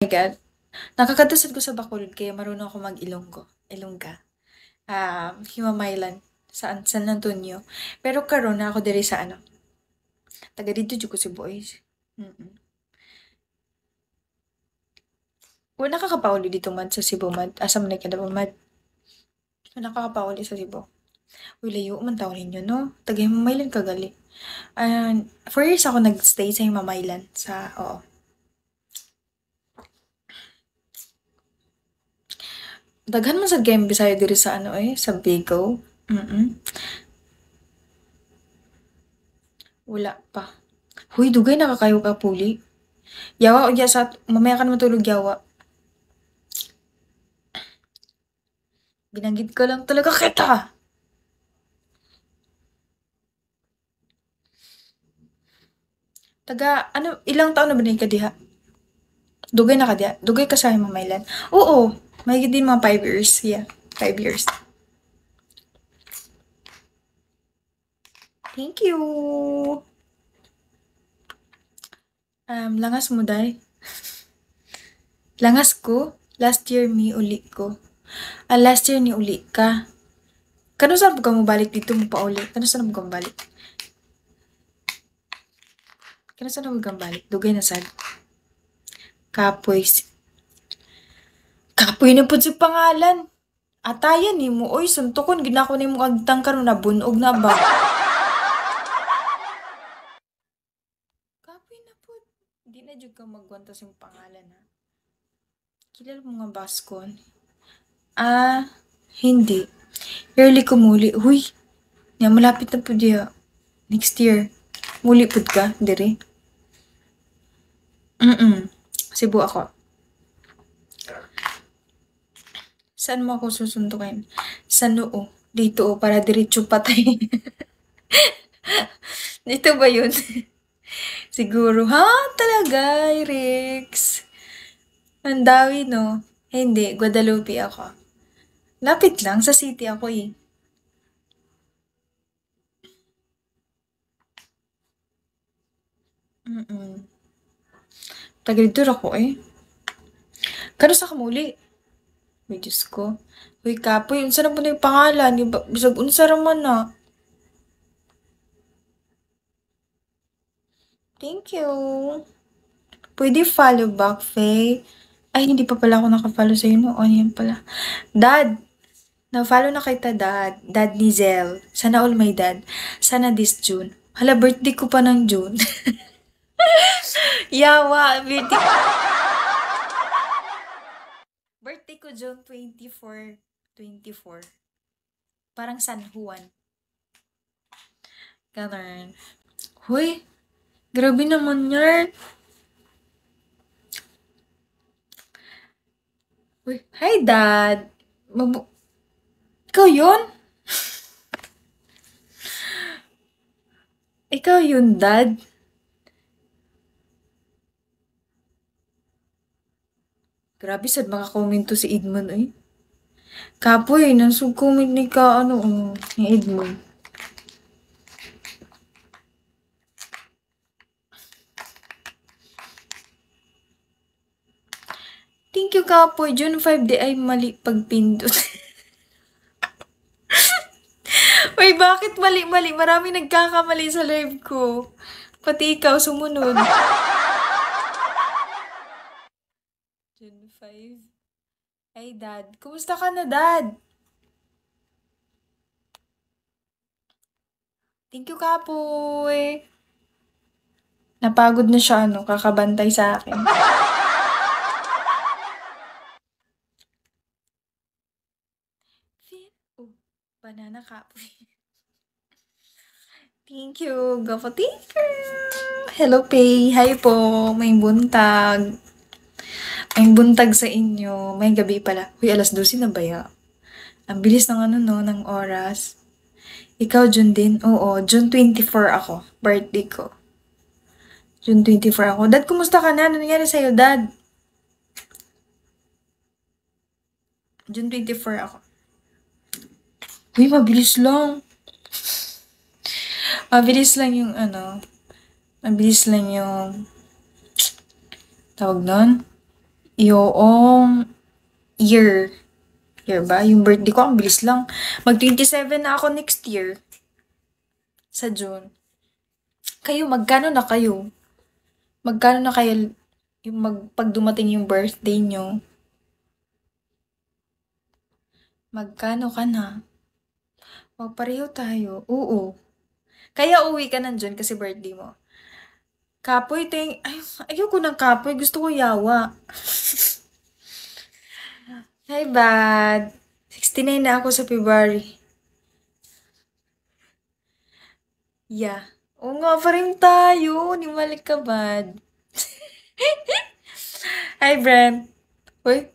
God. Nakakatasad ko sa Bacolod kaya marunong ako mag-Ilonggo. Ilongga. Himamaylan. San Antonio. Pero karon na ako diri sa ano. Taga dito jud ko si boys. Mm. Wala nakakapauli dito mad sa Cebu mad. Asa man kada mad. Wala nakakapauli sa Cebu. Uy, layo man taon ninyo, no? Taga Himamaylan ka gali. 4 years ako nagstay sa Himamaylan. Oo. Daghan man sad kayong Bisaya diri sa ano sa Bicol. Mm. Wala pa. Huy, dugay nakakayo ka puli. Yawa o sa mamaya ka na matulog yawa. Binanggit ko lang talaga kita. Ilang taon na ba ka diha? Dugay na ka diha? Dugay ka sa Himamaylan? Oo, may din mga 5 years. Yeah, 5 years. Thank you. Langas mo day. Langas ko? Last year mi uli ko. Last year ni uli ka. Kano saan ka mo balik dito mo pa uli? Kano saan mo ka balik? Kano saan mo ka balik? Dugay na sad. Kapoy. Kapoy na po sa pangalan. Atayan ni mo. Oy, suntukon. Ginako na mo agtang karon na bunog na ba? Kapoy na po. Di na dyan ka magwantas yung pangalan ha. Kilala mo nga baskon? Hindi. Early ko muli. Huy, nga malapit na po diya. Next year. Muli po ka, diri? Cebu ako. Saan mo ako susundukin? Sa noo. Dito para diretso patay. Dito ba yun? Siguro, ha? Talaga, Rex? Ang dawi, no? Hindi, Guadalupe ako. Lapit lang, sa city ako eh. Taga-dito ako eh. Kano sa kamuli? May Diyos ko. Uy, kapoy, unsa na po na yung pangalan? Bisag unsa raman na. Thank you. Pwede follow back, Faye. Ay, hindi pa pala ako naka-follow sa'yo noon. Yan pala. Dad! Na-follow na kita, Dad. Dad ni Zel. Sana all my dad. Sana this June. Hala, birthday ko pa ng June. Yawa, birthday. Birthday ko June 24. 24. Parang San Juan. Ganun. Huy, grabe naman yan. Uy, hi, Dad. Ikaw yun? Ikaw yun, Dad? Grabe sad mga komento si Edmond eh. Kapoy, nasug comment ni ka ni Edmond. Thank you, Kapoy. June 5 di ay mali pagpindot. Uy, bakit mali-mali? Marami nagkakamali sa live ko. Pati ikaw sumunod. June 5. Ay, Dad. Kumusta ka na, Dad? Thank you, Kapoy. Napagod na siya, kakabantay sa akin. Banana Kapoy. Thank you. Go for tinker. Hello, Pay. Hi po. May buntag. May buntag sa inyo. May gabi pala. Uy, alas 12 na ba ya? Ang bilis ng ng oras. Ikaw, June din? Oo, June 24 ako. Birthday ko. June 24 ako. Dad, kumusta ka na? Ano nangyari sa'yo, Dad? June 24 ako. Uy, mabilis lang. Mabilis lang yung mabilis lang yung tawag nun. Yoong year. Year ba? Yung birthday ko, ang bilis lang. Mag-27 na ako next year. Sa June. Kayo, magkano na kayo? Magkano na kayo yung pag dumating yung birthday nyo? Magkano ka na? Pareho tayo. Oo. Kaya uwi ka nandyan kasi birthday mo. Kapoy, ayoko ng kapoy. Gusto ko yawa. Hi, bad. 69 na ako sa February. Yeah. Oo nga pa rin tayo. Nimalik ka, bad. Hi, Brent. Uy,